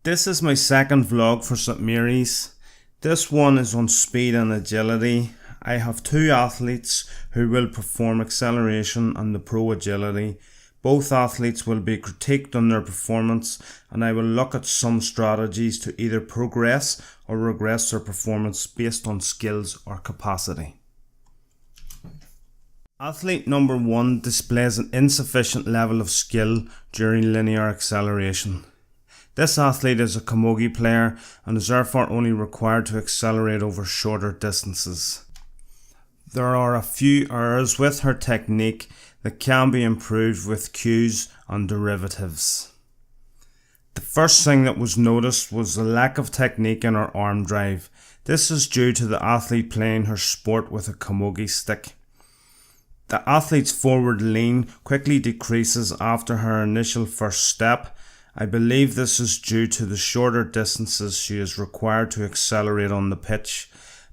This is my second vlog for St Mary's. This one is on speed and agility. I have two athletes who will perform acceleration and the pro agility. Both athletes will be critiqued on their performance, and I will look at some strategies to either progress or regress their performance based on skills or capacity. Athlete number 1 displays an insufficient level of skill during linear acceleration. This athlete is a camogie player and is therefore only required to accelerate over shorter distances. There are a few errors with her technique that can be improved with cues and derivatives. The first thing that was noticed was the lack of technique in her arm drive. This is due to the athlete playing her sport with a camogie stick. The athlete's forward lean quickly decreases after her initial first step. I believe this is due to the shorter distances she is required to accelerate on the pitch.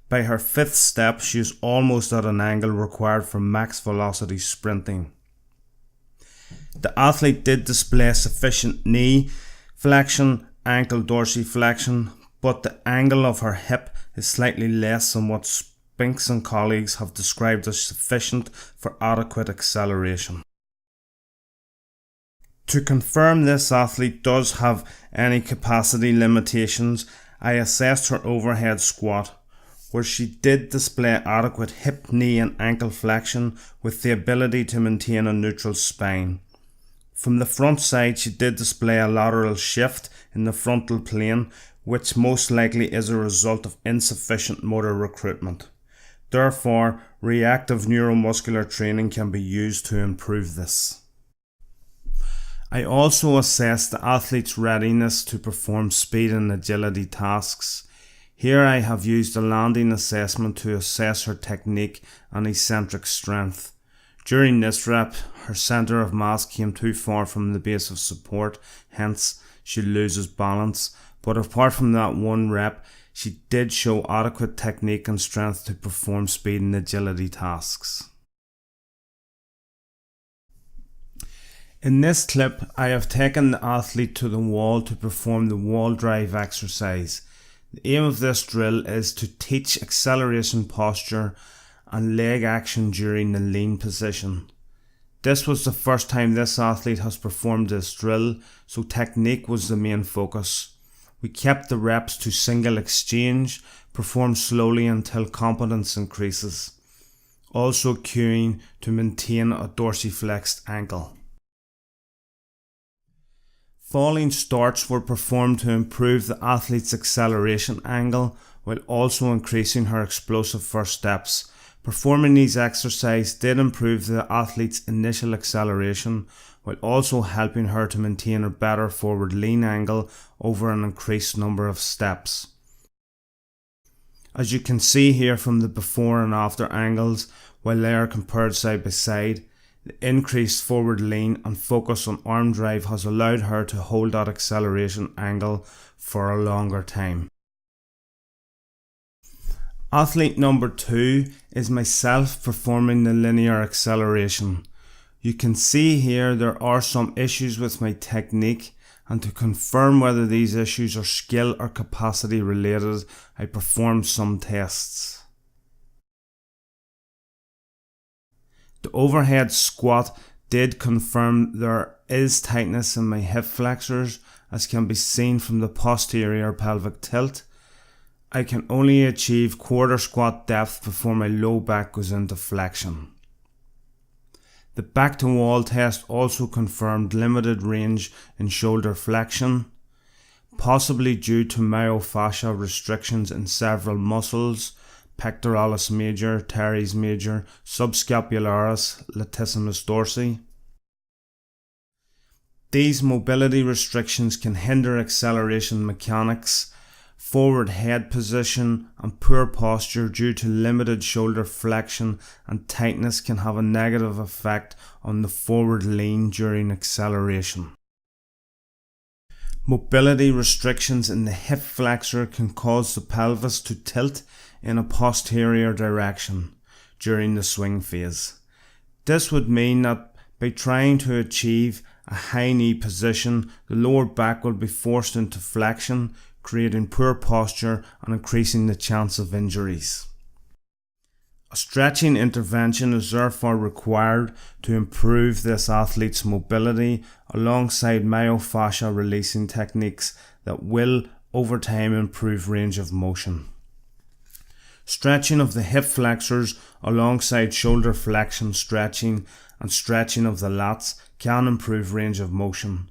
By her 5th step, she is almost at an angle required for max velocity sprinting. The athlete did display sufficient knee flexion, ankle dorsiflexion, but the angle of her hip is slightly less than what Spinks and colleagues have described as sufficient for adequate acceleration. To confirm this athlete does have any capacity limitations, I assessed her overhead squat, where she did display adequate hip, knee and ankle flexion with the ability to maintain a neutral spine. From the front side, she did display a lateral shift in the frontal plane, which most likely is a result of insufficient motor recruitment. Therefore, reactive neuromuscular training can be used to improve this. I also assessed the athlete's readiness to perform speed and agility tasks. Here I have used a landing assessment to assess her technique and eccentric strength. During this rep, her centre of mass came too far from the base of support, hence she loses balance, but apart from that one rep, she did show adequate technique and strength to perform speed and agility tasks. In this clip, I have taken the athlete to the wall to perform the wall drive exercise. The aim of this drill is to teach acceleration posture and leg action during the lean position. This was the first time this athlete has performed this drill, so technique was the main focus. We kept the reps to single exchange, perform slowly until competence increases. Also cueing to maintain a dorsiflexed ankle. Falling starts were performed to improve the athlete's acceleration angle while also increasing her explosive first steps. Performing these exercises did improve the athlete's initial acceleration while also helping her to maintain a better forward lean angle over an increased number of steps. As you can see here from the before and after angles, while they are compared side by side, the increased forward lean and focus on arm drive has allowed her to hold that acceleration angle for a longer time. Athlete number 2 is myself performing the linear acceleration. You can see here there are some issues with my technique, and to confirm whether these issues are skill or capacity related, I performed some tests. The overhead squat did confirm there is tightness in my hip flexors, as can be seen from the posterior pelvic tilt. I can only achieve quarter squat depth before my low back goes into flexion. The back to wall test also confirmed limited range in shoulder flexion, possibly due to myofascial restrictions in several muscles, pectoralis major, teres major, subscapularis, latissimus dorsi. These mobility restrictions can hinder acceleration mechanics, forward head position and poor posture due to limited shoulder flexion, and tightness can have a negative effect on the forward lean during acceleration. Mobility restrictions in the hip flexor can cause the pelvis to tilt in a posterior direction during the swing phase. This would mean that by trying to achieve a high knee position, the lower back will be forced into flexion, creating poor posture and increasing the chance of injuries. A stretching intervention is therefore required to improve this athlete's mobility alongside myofascial releasing techniques that will over time improve range of motion. Stretching of the hip flexors alongside shoulder flexion stretching and stretching of the lats can improve range of motion.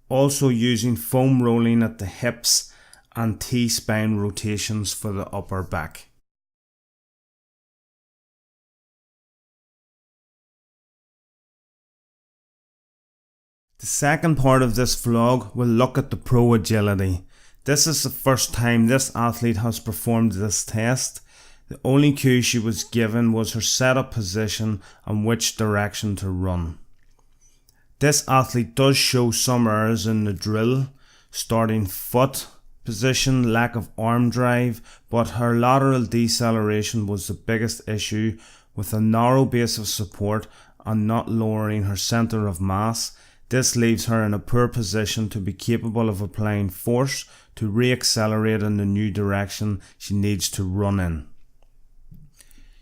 Also using foam rolling at the hips and T-spine rotations for the upper back. The second part of this vlog will look at the pro agility. This is the first time this athlete has performed this test. The only cue she was given was her setup position and which direction to run. This athlete does show some errors in the drill, starting foot position, lack of arm drive, but her lateral deceleration was the biggest issue, with a narrow base of support and not lowering her centre of mass. This leaves her in a poor position to be capable of applying force to re-accelerate in the new direction she needs to run in.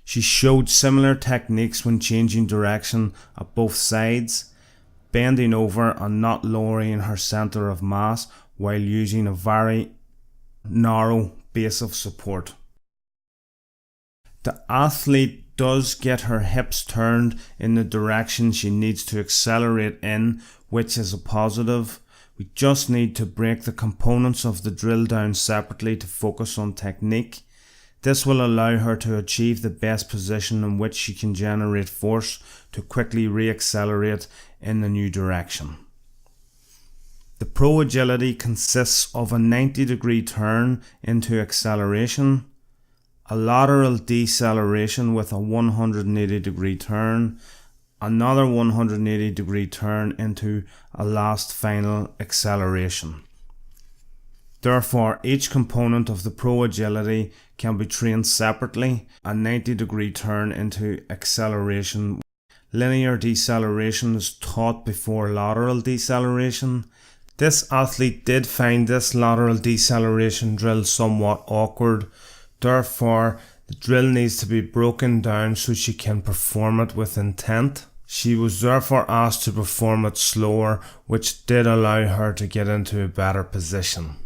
She showed similar techniques when changing direction at both sides, bending over and not lowering her centre of mass while using a very narrow base of support. The athlete does get her hips turned in the direction she needs to accelerate in, which is a positive. We just need to break the components of the drill down separately to focus on technique. This will allow her to achieve the best position in which she can generate force to quickly re-accelerate in the new direction. The pro agility consists of a 90-degree turn into acceleration, a lateral deceleration with a 180-degree turn, another 180-degree turn into a last final acceleration. Therefore, each component of the pro agility can be trained separately. A 90-degree turn into acceleration. Linear deceleration is taught before lateral deceleration. This athlete did find this lateral deceleration drill somewhat awkward. Therefore, the drill needs to be broken down so she can perform it with intent. She was therefore asked to perform it slower, which did allow her to get into a better position.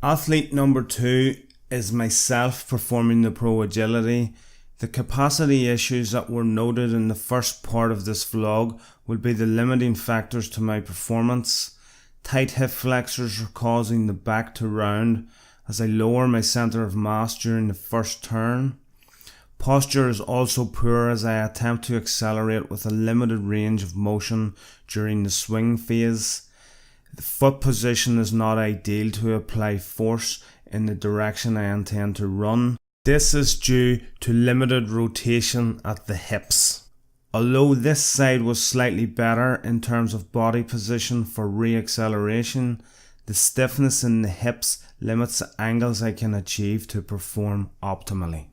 Athlete number 2 is myself performing the pro agility. The capacity issues that were noted in the first part of this vlog will be the limiting factors to my performance. Tight hip flexors are causing the back to round as I lower my centre of mass during the first turn. Posture is also poor as I attempt to accelerate with a limited range of motion during the swing phase. The foot position is not ideal to apply force in the direction I intend to run. This is due to limited rotation at the hips. Although this side was slightly better in terms of body position for re-acceleration, the stiffness in the hips limits the angles I can achieve to perform optimally.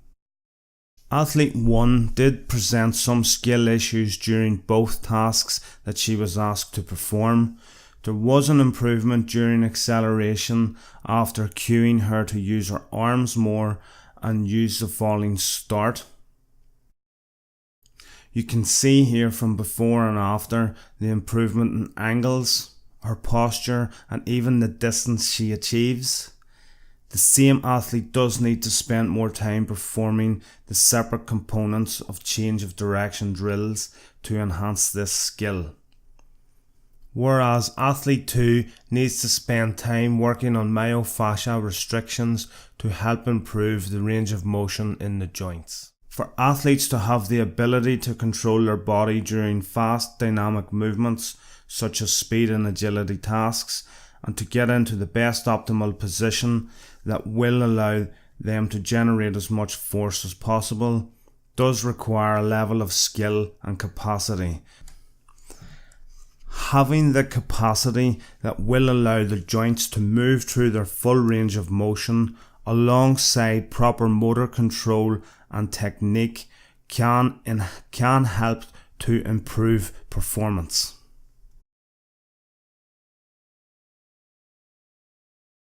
Athlete 1 did present some skill issues during both tasks that she was asked to perform. There was an improvement during acceleration after cueing her to use her arms more and use the falling start. You can see here from before and after the improvement in angles, her posture and even the distance she achieves. The same athlete does need to spend more time performing the separate components of change of direction drills to enhance this skill. Whereas athlete 2 needs to spend time working on myofascial restrictions to help improve the range of motion in the joints. For athletes to have the ability to control their body during fast dynamic movements such as speed and agility tasks, and to get into the best optimal position that will allow them to generate as much force as possible, does require a level of skill and capacity. Having the capacity that will allow the joints to move through their full range of motion alongside proper motor control and technique can help to improve performance.